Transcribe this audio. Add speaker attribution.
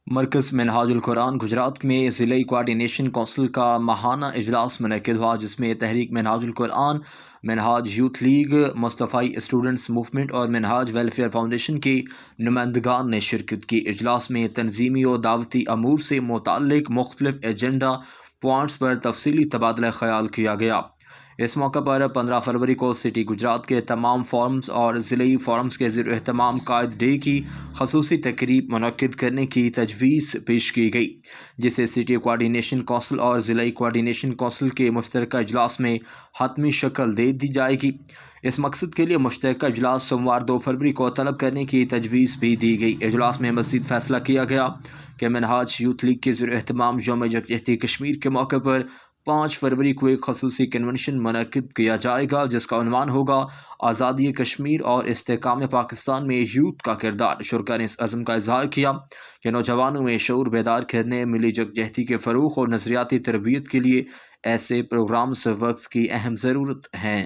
Speaker 1: مرکز منہاج القرآن گجرات میں ضلعی کوارڈینیشن کونسل کا ماہانہ اجلاس منعقد ہوا، جس میں تحریک منہاج القرآن، منہاج یوتھ لیگ، مصطفی اسٹوڈنٹس موومنٹ اور منہاج ویلفیئر فاؤنڈیشن کے نمائندگان نے شرکت کی۔ اجلاس میں تنظیمی و دعوتی امور سے متعلق مختلف ایجنڈا پوائنٹس پر تفصیلی تبادلہ خیال کیا گیا۔ اس موقع پر 15 فروری کو سٹی گجرات کے تمام فورمز اور ضلعی فورمز کے زیر اہتمام قائد ڈے کی خصوصی تقریب منعقد کرنے کی تجویز پیش کی گئی، جسے سٹی کوارڈینیشن کونسل اور ضلعی کوارڈینیشن کونسل کے مشترکہ اجلاس میں حتمی شکل دے دی جائے گی۔ اس مقصد کے لیے مشترکہ اجلاس سوموار 2 فروری کو طلب کرنے کی تجویز بھی دی گئی۔ اجلاس میں مزید فیصلہ کیا گیا کہ منہاج یوتھ لیگ کے زیر اہتمام یوم یکجہتی کشمیر کے موقع پر 5 فروری کو ایک خصوصی کنونشن منعقد کیا جائے گا، جس کا عنوان ہوگا آزادی کشمیر اور استحکام پاکستان میں یوتھ کا کردار۔ شرکاء نے اس عزم کا اظہار کیا کہ نوجوانوں میں شعور بیدار کرنے، ملی یکجہتی کے فروغ اور نظریاتی تربیت کے لیے ایسے پروگرامز وقت کی اہم ضرورت ہیں۔